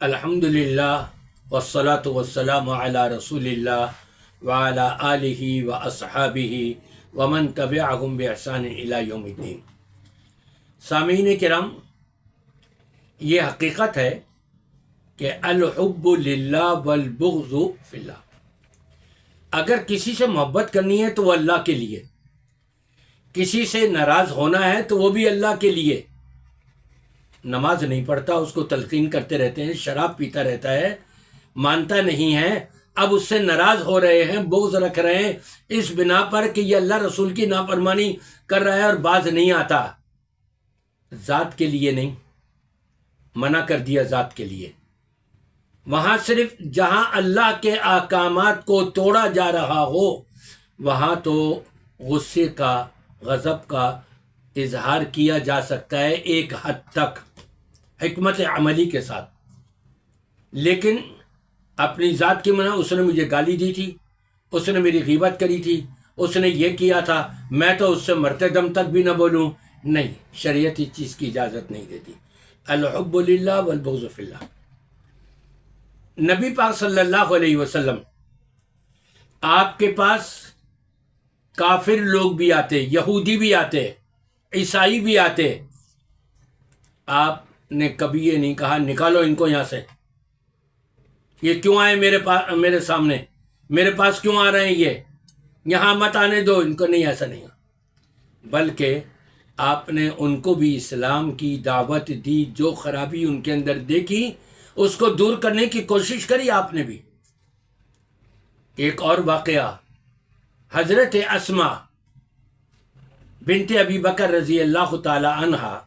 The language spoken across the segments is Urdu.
الحمدللہ والصلاة والسلام علی رسول اللہ وعلی آلہ واصحابہ ومن تبعہم بإحسان الی یوم الدین۔ سامعین کرام، یہ حقیقت ہے کہ الحب للہ والبغض فی اللہ۔ اگر کسی سے محبت کرنی ہے تو وہ اللہ کے لیے، کسی سے ناراض ہونا ہے تو وہ بھی اللہ کے لیے۔ نماز نہیں پڑھتا، اس کو تلقین کرتے رہتے ہیں، شراب پیتا رہتا ہے، مانتا نہیں ہے، اب اس سے ناراض ہو رہے ہیں، بغض رکھ رہے ہیں اس بنا پر کہ یہ اللہ رسول کی نافرمانی کر رہا ہے اور باز نہیں آتا۔ ذات کے لیے نہیں، منع کر دیا ذات کے لیے۔ وہاں صرف جہاں اللہ کے احکامات کو توڑا جا رہا ہو وہاں تو غصے کا، غضب کا اظہار کیا جا سکتا ہے ایک حد تک، حکمت عملی کے ساتھ۔ لیکن اپنی ذات کی منع، اس نے مجھے گالی دی تھی، اس نے میری غیبت کری تھی، اس نے یہ کیا تھا، میں تو اس سے مرتے دم تک بھی نہ بولوں، نہیں، شریعت اس چیز کی اجازت نہیں دیتی۔ الحب للہ والبغض فی اللہ۔ نبی پاک صلی اللہ علیہ وسلم، آپ کے پاس کافر لوگ بھی آتے، یہودی بھی آتے، عیسائی بھی آتے، آپ نے کبھی یہ نہیں کہا نکالو ان کو یہاں سے، یہ کیوں آئے میرے سامنے، میرے پاس کیوں آ رہے ہیں، یہ یہاں مت آنے دو ان کو، نہیں، ایسا نہیں۔ بلکہ آپ نے ان کو بھی اسلام کی دعوت دی، جو خرابی ان کے اندر دیکھی اس کو دور کرنے کی کوشش کری آپ نے بھی۔ ایک اور واقعہ، حضرت اسماء بنت ابی بکر رضی اللہ تعالی عنہا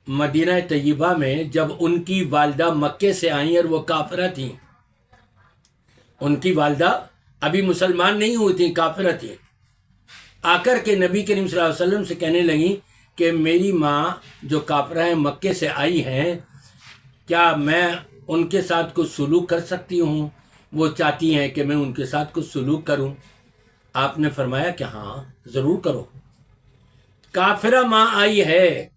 مدینہ طیبہ میں جب ان کی والدہ مکے سے آئیں اور وہ کافرہ تھیں، ان کی والدہ ابھی مسلمان نہیں ہوئی تھیں، کافرہ تھیں، آ کر کے نبی کریم صلی اللہ علیہ وسلم سے کہنے لگیں کہ میری ماں جو کافرہ ہیں مکے سے آئی ہیں، کیا میں ان کے ساتھ کچھ سلوک کر سکتی ہوں؟ وہ چاہتی ہیں کہ میں ان کے ساتھ کچھ سلوک کروں۔ آپ نے فرمایا کہ ہاں ضرور کرو۔ کافرہ ماں آئی ہے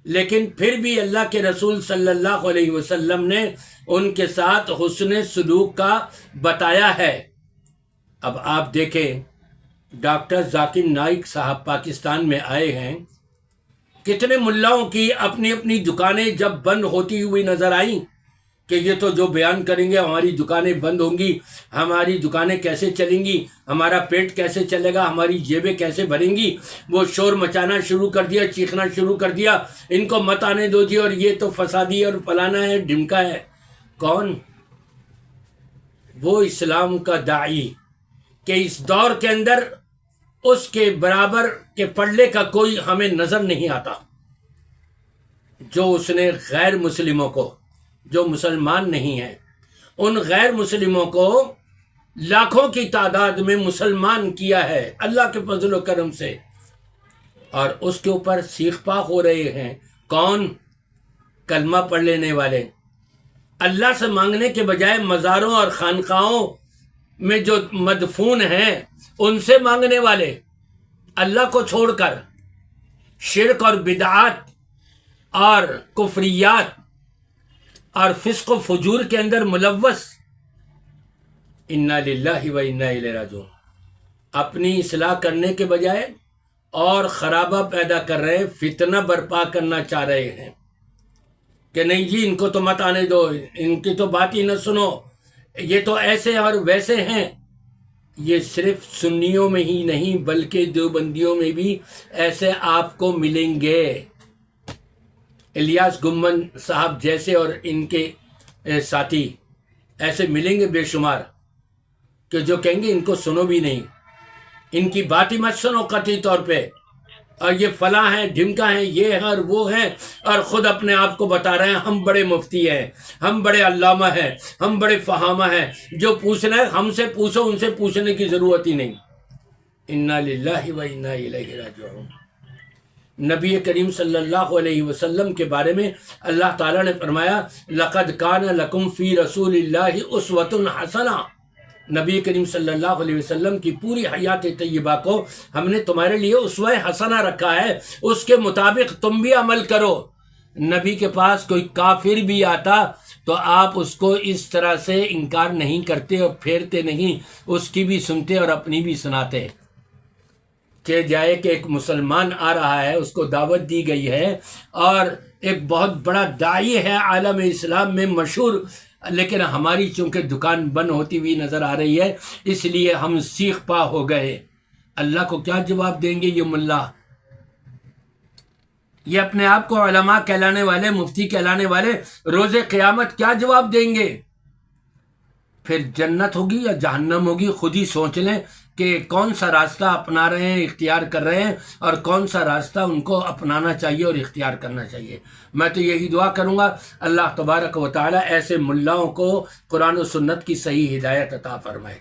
لیکن پھر بھی اللہ کے رسول صلی اللہ علیہ وسلم نے ان کے ساتھ حسن سلوک کا بتایا ہے۔ اب آپ دیکھیں، ڈاکٹر ذاکر نائک صاحب پاکستان میں آئے ہیں، کتنے ملاؤں کی اپنی اپنی دکانیں جب بند ہوتی ہوئی نظر آئیں کہ یہ تو جو بیان کریں گے ہماری دکانیں بند ہوں گی، ہماری دکانیں کیسے چلیں گی، ہمارا پیٹ کیسے چلے گا، ہماری جیبیں کیسے بھریں گی۔ وہ شور مچانا شروع کر دیا، چیخنا شروع کر دیا، ان کو مت آنے دو جی، اور یہ تو فسادی اور فلانا ہے، ڈھمکا ہے۔ کون؟ وہ اسلام کا داعی کہ اس دور کے اندر اس کے برابر کے پلڑے کا کوئی ہمیں نظر نہیں آتا، جو اس نے غیر مسلموں کو، جو مسلمان نہیں ہیں، ان غیر مسلموں کو لاکھوں کی تعداد میں مسلمان کیا ہے اللہ کے فضل و کرم سے، اور اس کے اوپر سیخ پاک ہو رہے ہیں۔ کون؟ کلمہ پڑھ لینے والے، اللہ سے مانگنے کے بجائے مزاروں اور خانقاہوں میں جو مدفون ہیں ان سے مانگنے والے، اللہ کو چھوڑ کر شرک اور بدعات اور کفریات اور فسق و فجور کے اندر ملوث۔ انا للہ و انا الیہ راجعون۔ اپنی اصلاح کرنے کے بجائے اور خرابہ پیدا کر رہے ہیں، فتنہ برپا کرنا چاہ رہے ہیں کہ نہیں جی ان کو تو مت آنے دو، ان کی تو بات ہی نہ سنو، یہ تو ایسے اور ویسے ہیں۔ یہ صرف سنیوں میں ہی نہیں بلکہ دیوبندیوں میں بھی ایسے آپ کو ملیں گے، الیاس گمن صاحب جیسے اور ان کے ساتھی ایسے ملیں گے بے شمار، کہ جو کہیں گے ان کو سنو بھی نہیں، ان کی بات ہی مت سنو قطعی طور پہ، اور یہ فلاں ہیں، ڈھمکا ہیں، یہ ہیں اور وہ ہیں، اور خود اپنے آپ کو بتا رہے ہیں ہم بڑے مفتی ہیں، ہم بڑے علامہ ہیں، ہم بڑے فہامہ ہیں، جو پوچھنا ہے ہم سے پوچھو، ان سے پوچھنے کی ضرورت ہی نہیں۔ انا للہ و انا الیہ راجعون۔ نبی کریم صلی اللہ علیہ وسلم کے بارے میں اللہ تعالیٰ نے فرمایا لَقَدْ كَانَ لَكُمْ فِي رَسُولِ اللَّهِ أُسْوَةٌ حَسَنَةٌ۔ نبی کریم صلی اللہ علیہ وسلم کی پوری حیات طیبہ کو ہم نے تمہارے لیے اسوہ حسنہ رکھا ہے، اس کے مطابق تم بھی عمل کرو۔ نبی کے پاس کوئی کافر بھی آتا تو آپ اس کو اس طرح سے انکار نہیں کرتے اور پھیرتے نہیں، اس کی بھی سنتے اور اپنی بھی سناتے کہ جائے کہ ایک مسلمان آ رہا ہے، اس کو دعوت دی گئی ہے اور ایک بہت بڑا داعی ہے عالم اسلام میں مشہور، لیکن ہماری چونکہ دکان بند ہوتی ہوئی نظر آ رہی ہے اس لیے ہم سیخ پا ہو گئے۔ اللہ کو کیا جواب دیں گے یہ ملا؟ یہ اپنے آپ کو علماء کہلانے والے، مفتی کہلانے والے روز قیامت کیا جواب دیں گے؟ پھر جنت ہوگی یا جہنم ہوگی؟ خود ہی سوچ لیں کہ کون سا راستہ اپنا رہے ہیں، اختیار کر رہے ہیں، اور کون سا راستہ ان کو اپنانا چاہیے اور اختیار کرنا چاہیے۔ میں تو یہی دعا کروں گا اللہ تبارک و تعالی ایسے ملاؤں کو قرآن و سنت کی صحیح ہدایت عطا فرمائے۔